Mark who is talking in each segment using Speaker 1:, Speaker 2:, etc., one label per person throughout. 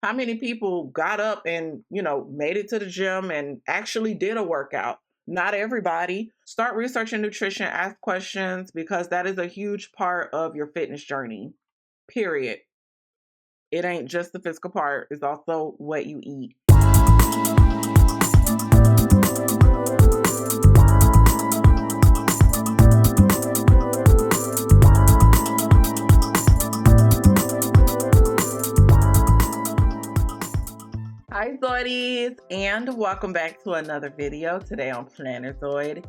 Speaker 1: How many people got up and, made it to the gym and actually did a workout? Not everybody. Start researching nutrition, ask questions, because that is a huge part of your fitness journey. Period. It ain't just the physical part, it's also what you eat. Hi Zoidies, and welcome back to another video today on Plannerzoid.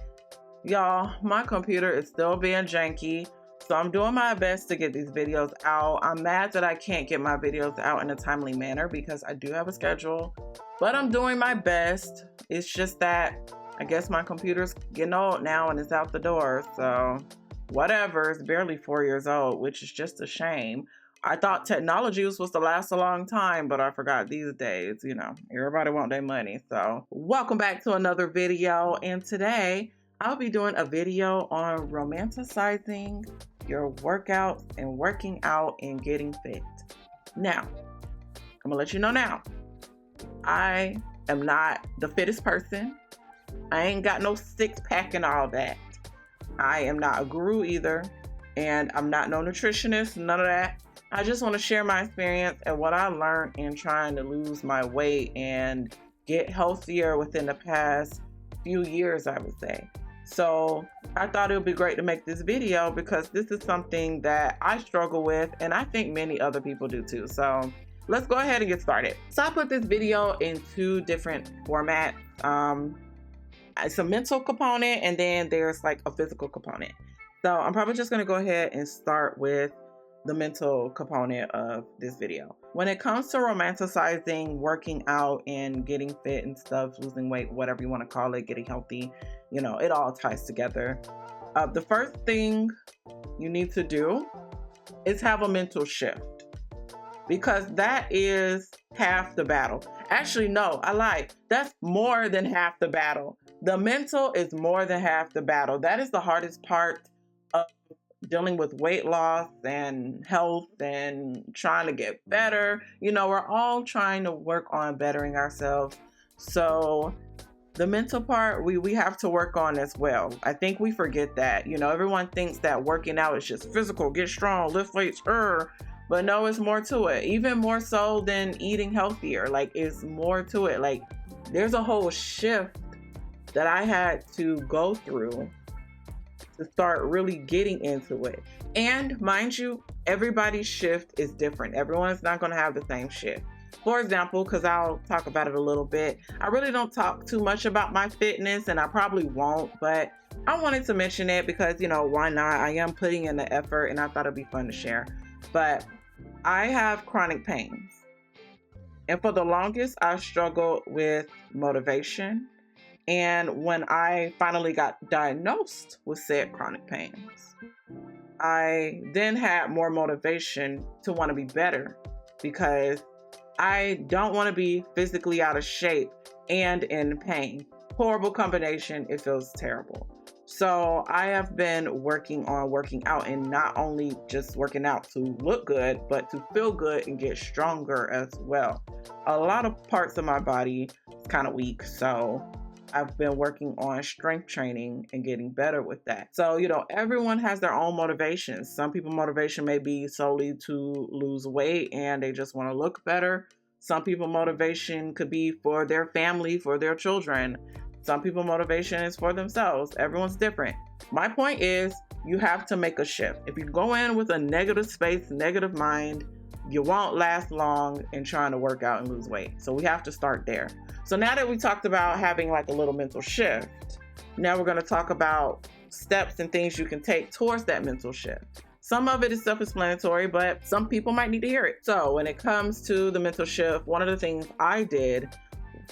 Speaker 1: Y'all, my computer is still being janky, so I'm doing my best to get these videos out. I'm mad that I can't get my videos out in a timely manner because I do have a schedule, but I'm doing my best. It's just that I guess my computer's getting old now and it's out the door, so whatever. It's barely 4 years old, which is just a shame. I thought technology was supposed to last a long time, but I forgot these days, everybody want their money. So welcome back to another video. And today I'll be doing a video on romanticizing your workouts and working out and getting fit. Now, I'm gonna let you know now, I am not the fittest person. I ain't got no six pack and all that. I am not a guru either, and I'm not no nutritionist, none of that. I just want to share my experience and what I learned in trying to lose my weight and get healthier within the past few years, I would say. So I thought it would be great to make this video because this is something that I struggle with, and I think many other people do too. So let's go ahead and get started. So I put this video in two different formats. It's a mental component, and then there's like a physical component. So I'm probably just going to go ahead and start with the mental component of this video. When it comes to romanticizing working out and getting fit and stuff, losing weight, whatever you want to call it, getting healthy, it all ties together. The first thing you need to do is have a mental shift, because that is half the battle. Actually, no, I lied. That's more than half the battle. The mental is more than half the battle. That is the hardest part of dealing with weight loss and health and trying to get better. We're all trying to work on bettering ourselves. So the mental part, we have to work on as well. I think we forget that. Everyone thinks that working out is just physical, get strong, lift weights, but no, it's more to it. Even more so than eating healthier. Like, it's more to it. Like, there's a whole shift that I had to go through to start really getting into it. And mind you, everybody's shift is different. Everyone's not going to have the same shift. For example, because I'll talk about it a little bit, I really don't talk too much about my fitness, and I probably won't, but I wanted to mention it because, why not? I am putting in the effort, and I thought it'd be fun to share. But I have chronic pains, and for the longest, I struggled with motivation. And when I finally got diagnosed with said chronic pains, I then had more motivation to want to be better, because I don't want to be physically out of shape and in pain. Horrible combination. It feels terrible. So I have been working on working out, and not only just working out to look good, but to feel good and get stronger as well. A lot of parts of my body is kind of weak, so I've been working on strength training and getting better with that. So, everyone has their own motivations. Some people motivation may be solely to lose weight and they just want to look better. Some people motivation could be for their family, for their children. Some people motivation is for themselves. Everyone's different. My point is, you have to make a shift. If you go in with a negative space, negative mind, you won't last long in trying to work out and lose weight. So we have to start there. So now that we talked about having like a little mental shift, now we're going to talk about steps and things you can take towards that mental shift. Some of it is self-explanatory, but some people might need to hear it. So when it comes to the mental shift, one of the things I did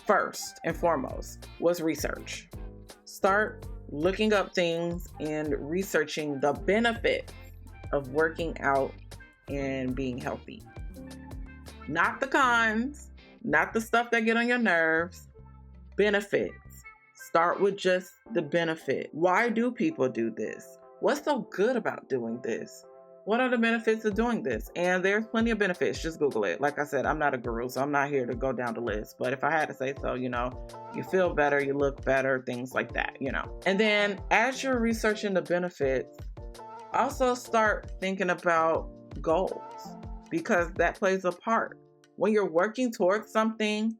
Speaker 1: first and foremost was research. Start looking up things and researching the benefits of working out and being healthy. Not the cons, not the stuff that get on your nerves. Benefits. Start with just the benefit. Why do people do this? What's so good about doing this? what are the benefits of doing this? And there's plenty of benefits. Just Google it. Like I said, I'm not a guru, so I'm not here to go down the list. But if I had to say so, you feel better, you look better, things like that, And then as you're researching the benefits, also start thinking about goals, because that plays a part. When you're working towards something,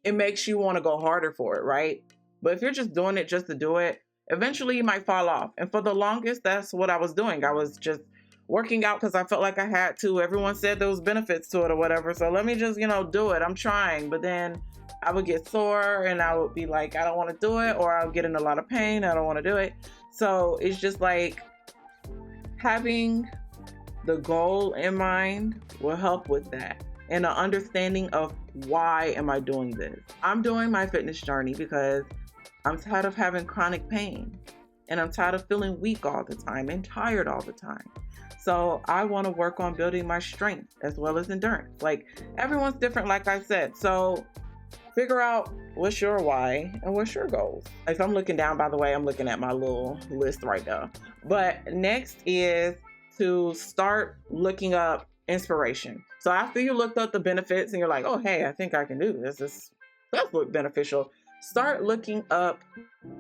Speaker 1: it makes you want to go harder for it, right? But if you're just doing it just to do it, eventually you might fall off. And for the longest, that's what I was doing. I was just working out because I felt like I had to. Everyone said there was benefits to it or whatever. So let me just, do it. I'm trying. But then I would get sore and I would be like, I don't want to do it, or I'll get in a lot of pain. I don't want to do it. So it's just like having the goal in mind will help with that, and an understanding of why am I doing this. I'm doing my fitness journey because I'm tired of having chronic pain, and I'm tired of feeling weak all the time and tired all the time. So I want to work on building my strength as well as endurance. Like, everyone's different, like I said. So figure out what's your why and what's your goals. If I'm looking down, by the way, I'm looking at my little list right now. But next is to start looking up inspiration. So after you looked up the benefits and you're like, oh, hey, I think I can do this. This does look beneficial. Start looking up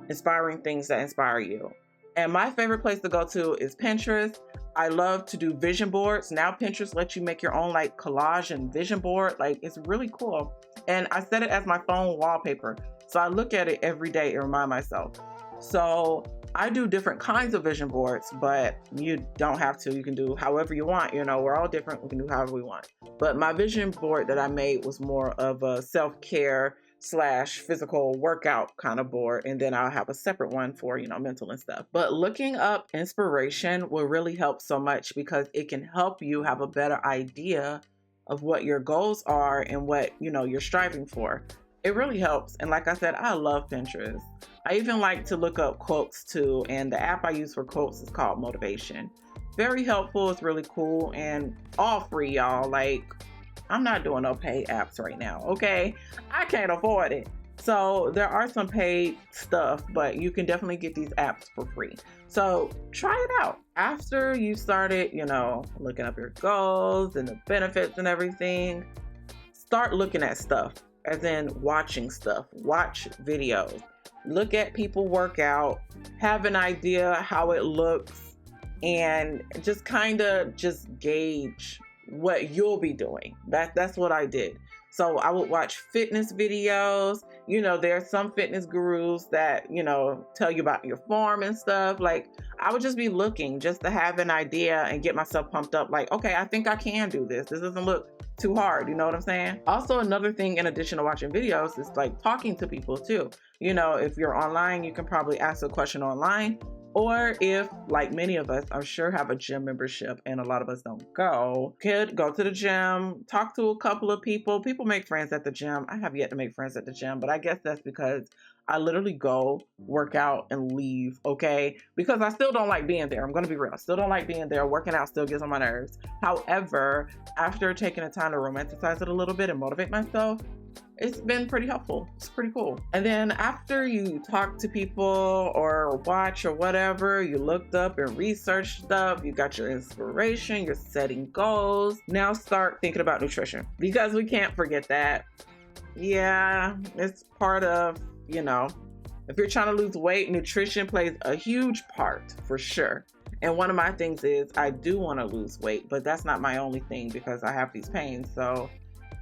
Speaker 1: inspiring things that inspire you. And my favorite place to go to is Pinterest. I love to do vision boards. Now Pinterest lets you make your own like collage and vision board. Like, it's really cool. And I set it as my phone wallpaper. So I look at it every day and remind myself. So I do different kinds of vision boards, but you don't have to. You can do however you want. We're all different. We can do however we want. But my vision board that I made was more of a self-care / physical workout kind of board. And then I'll have a separate one for, mental and stuff. But looking up inspiration will really help so much, because it can help you have a better idea of what your goals are and what, you're striving for. It really helps. And like I said, I love Pinterest. I even like to look up quotes too. And the app I use for quotes is called Motivation. Very helpful. It's really cool and all free, y'all. Like, I'm not doing no paid apps right now, okay? I can't afford it. So there are some paid stuff, but you can definitely get these apps for free. So try it out. After you started, looking up your goals and the benefits and everything, start looking at stuff, as in watching stuff. Watch videos. Look at people work out. Have an idea how it looks, and just kind of just gauge what you'll be doing. That's what I did. So I would watch fitness videos. There are some fitness gurus that, tell you about your form and stuff. Like, I would just be looking just to have an idea and get myself pumped up. Like, okay, I think I can do this. This doesn't look too hard. You know what I'm saying? Also, another thing in addition to watching videos is like talking to people too. If you're online, you can probably ask a question online. Or if, like many of us, I'm sure, have a gym membership and a lot of us don't go, could go to the gym, talk to a couple of people. People make friends at the gym. I have yet to make friends at the gym, but I guess that's because I literally go, work out, and leave, okay? Because I still don't like being there. I'm going to be real. I still don't like being there. Working out still gets on my nerves. However, after taking the time to romanticize it a little bit and motivate myself, it's been pretty helpful. It's pretty cool. And then after you talk to people or watch or whatever, you looked up and researched stuff, you got your inspiration, you're setting goals. Now start thinking about nutrition, because we can't forget that. Yeah, it's part of, if you're trying to lose weight, nutrition plays a huge part for sure. And one of my things is I do want to lose weight, but that's not my only thing because I have these pains. So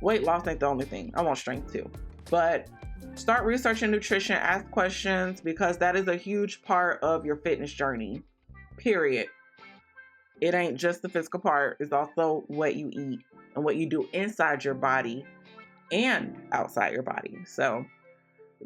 Speaker 1: weight loss ain't the only thing. I want strength too. But start researching nutrition, ask questions, because that is a huge part of your fitness journey, period. It ain't just the physical part. It's also what you eat and what you do inside your body and outside your body. So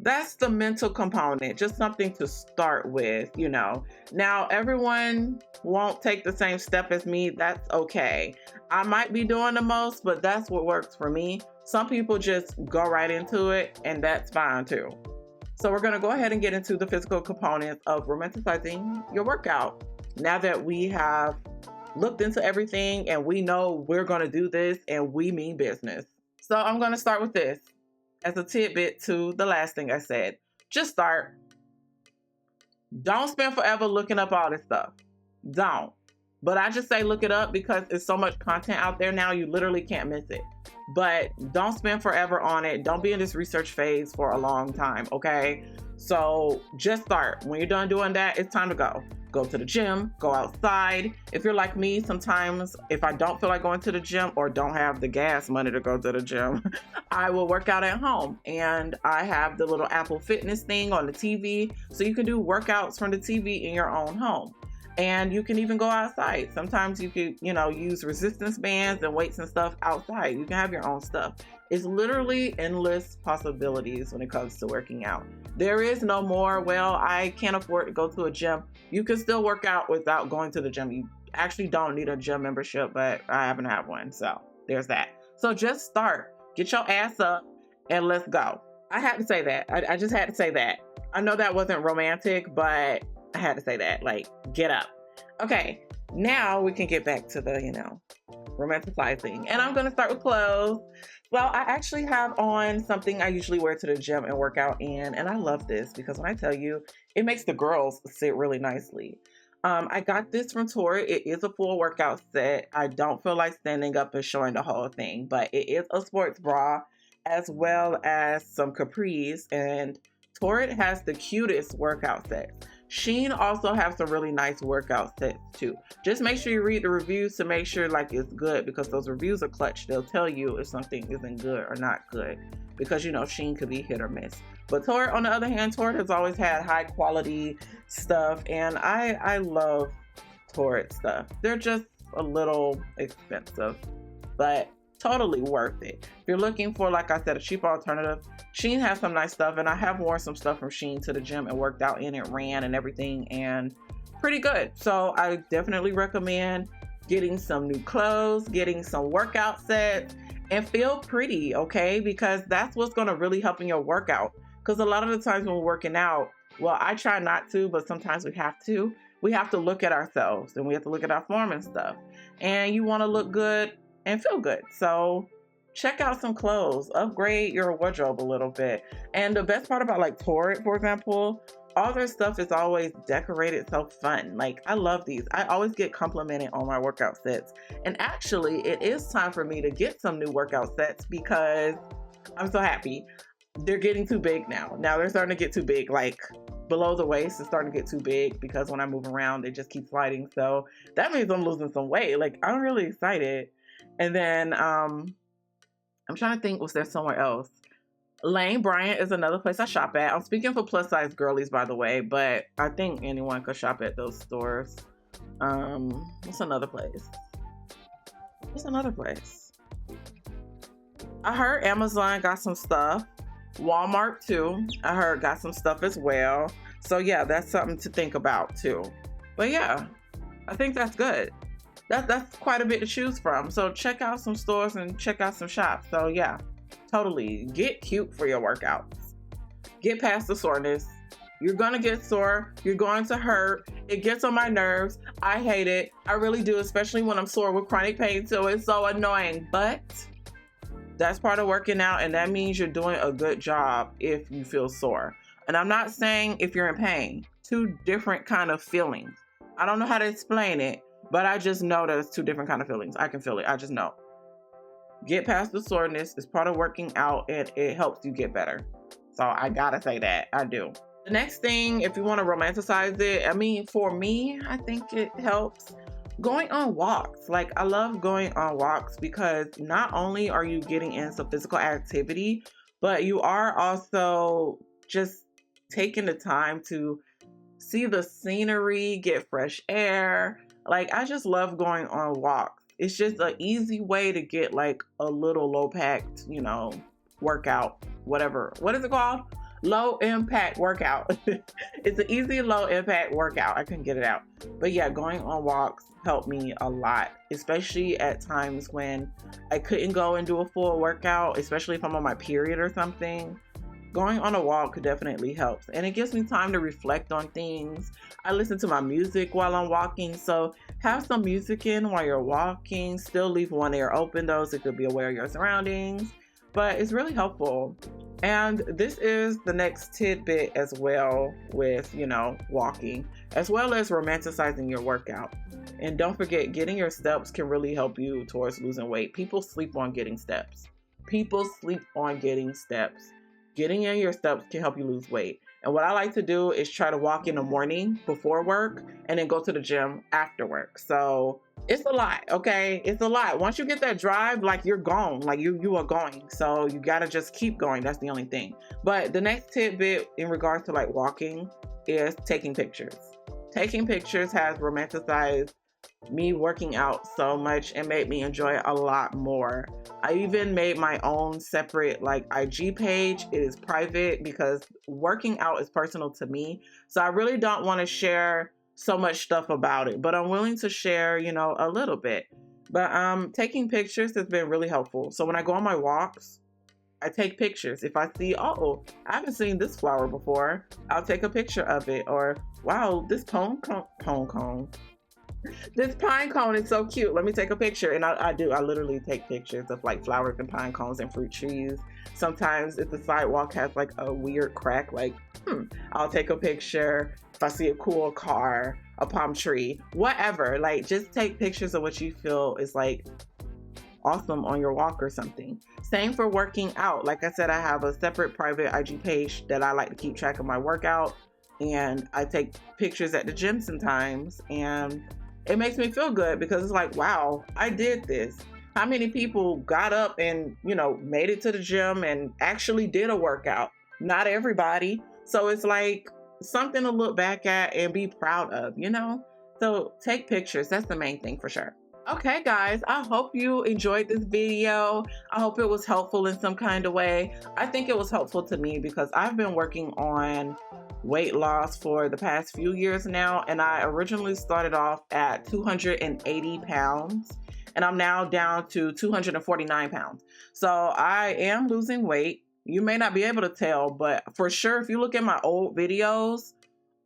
Speaker 1: that's the mental component, just something to start with, Now, everyone won't take the same step as me. That's okay. I might be doing the most, but that's what works for me. Some people just go right into it, and that's fine too. So we're going to go ahead and get into the physical components of romanticizing your workout. Now that we have looked into everything and we know we're going to do this and we mean business. So I'm going to start with this as a tidbit to the last thing I said. Just start. Don't spend forever looking up all this stuff. Don't. But I just say look it up because it's so much content out there now, you literally can't miss it. But don't spend forever on it. Don't be in this research phase for a long time, okay? So just start. When you're done doing that, it's time to go. Go to the gym, go outside. If you're like me, sometimes if I don't feel like going to the gym or don't have the gas money to go to the gym, I will work out at home. And I have the little Apple Fitness thing on the TV, so you can do workouts from the TV in your own home. And you can even go outside. Sometimes you could, use resistance bands and weights and stuff outside. You can have your own stuff. It's literally endless possibilities when it comes to working out. There is no more, well, I can't afford to go to a gym. You can still work out without going to the gym. You actually don't need a gym membership, but I happen to have one. So there's that. So just start. Get your ass up and let's go. I had to say that. I just had to say that. I know that wasn't romantic, but I had to say that. Like, get up. Okay, now we can get back to the, romanticizing. And I'm going to start with clothes. Well, I actually have on something I usually wear to the gym and work out in. And I love this because when I tell you, it makes the girls sit really nicely. I got this from Torrid. It is a full workout set. I don't feel like standing up and showing the whole thing, but it is a sports bra as well as some capris. And Torrid has the cutest workout sets. Shein also have some really nice workout sets too. Just make sure you read the reviews to make sure like it's good, because those reviews are clutch. They'll tell you if something isn't good or not good, because Shein could be hit or miss. But Torrid, on the other hand, Torrid has always had high quality stuff, and I love Torrid stuff. They're just a little expensive, but totally worth it. If you're looking for, like I said, a cheap alternative, Shein has some nice stuff, and I have worn some stuff from Shein to the gym and worked out in it, ran and everything, and pretty good. So I definitely recommend getting some new clothes, getting some workout sets, and feel pretty, okay? Because that's what's going to really help in your workout. Because a lot of the times when we're working out, well, I try not to, but sometimes we have to. We have to look at ourselves, and we have to look at our form and stuff. And you want to look good and feel good. So check out some clothes, upgrade your wardrobe a little bit. And the best part about like Torrid, for example, all their stuff is always decorated so fun. Like, I love these. I always get complimented on my workout sets. And actually, it is time for me to get some new workout sets because I'm so happy. They're getting too big now. Now they're starting to get too big, like below the waist is starting to get too big because when I move around, they just keep sliding. So that means I'm losing some weight. Like, I'm really excited. And then I'm trying to think, was there somewhere else? Lane Bryant is another place I shop at. I'm speaking for plus size girlies, by the way, but I think anyone could shop at those stores. What's another place? What's another place? I heard Amazon got some stuff. Walmart too. I heard got some stuff as well. So yeah, that's something to think about too. But yeah, I think that's good. That's quite a bit to choose from. So check out some stores and check out some shops. So yeah, totally. Get cute for your workouts. Get past the soreness. You're going to get sore. You're going to hurt. It gets on my nerves. I hate it. I really do, especially when I'm sore with chronic pain. So it's so annoying. But that's part of working out, and that means you're doing a good job if you feel sore. And I'm not saying if you're in pain. Two different kind of feelings. I don't know how to explain it, but I just know there's two different kind of feelings. I can feel it. I just know. Get past the soreness. It's part of working out, and it helps you get better. So I gotta say that. I do. The next thing, if you want to romanticize it, I mean, for me, I think it helps going on walks. Like, I love going on walks because not only are you getting in some physical activity, but you are also just taking the time to see the scenery, get fresh air. Like, I just love going on walks. It's just an easy way to get like a little low packed, workout, whatever. What is it called? Low impact workout. It's an easy low impact workout. I couldn't get it out. But yeah, going on walks helped me a lot, especially at times when I couldn't go and do a full workout, especially if I'm on my period or something. Going on a walk definitely helps, and it gives me time to reflect on things. I listen to my music while I'm walking, so have some music in while you're walking. Still leave one ear open though, so you could be aware of your surroundings, but it's really helpful. And this is the next tidbit as well with, walking, as well as romanticizing your workout. And don't forget, getting your steps can really help you towards losing weight. People sleep on getting steps. People sleep on getting steps. Getting in your steps can help you lose weight. And what I like to do is try to walk in the morning before work and then go to the gym after work. So it's a lot, okay? It's a lot. Once you get that drive, like you're gone, like you are going. So you gotta just keep going. That's the only thing. But the next tidbit in regards to like walking is taking pictures. Taking pictures has romanticized me working out so much and made me enjoy it a lot more. I even made my own separate like IG page. It is private because working out is personal to me. So I really don't want to share so much stuff about it, but I'm willing to share, you know, a little bit. But taking pictures has been really helpful. So when I go on my walks, I take pictures. If I see, oh, I haven't seen this flower before, I'll take a picture of it. Or, wow, this pine cone. This pine cone is so cute. Let me take a picture. And I literally take pictures of like flowers and pine cones and fruit trees. Sometimes if the sidewalk has like a weird crack, like, I'll take a picture. If I see a cool car, a palm tree, whatever, like just take pictures of what you feel is like awesome on your walk or something. Same for working out. Like I said, I have a separate private IG page that I like to keep track of my workout. And I take pictures at the gym sometimes. And it makes me feel good because it's like, wow, I did this. How many people got up and, you know, made it to the gym and actually did a workout? Not everybody. So it's like something to look back at and be proud of, you know? So take pictures. That's the main thing for sure. Okay, guys, I hope you enjoyed this video. I hope it was helpful in some kind of way. I think it was helpful to me because I've been working on weight loss for the past few years now, and I originally started off at 280 pounds and I'm now down to 249 pounds. So I am losing weight. You may not be able to tell, but for sure, if you look at my old videos,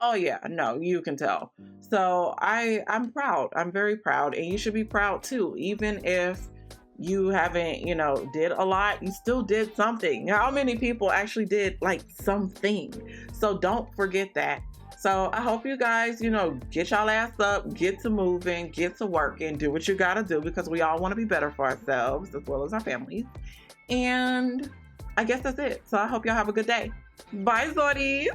Speaker 1: oh yeah, no, you can tell. So I'm proud. I'm very proud, and you should be proud too. Even if you haven't, you know, did a lot, you still did something. How many people actually did like something? So don't forget that. So I hope you guys, you know, get y'all ass up, get to moving, get to working, do what you gotta do because we all want to be better for ourselves as well as our families. And I guess that's it. So I hope y'all have a good day. Bye, Zoidies.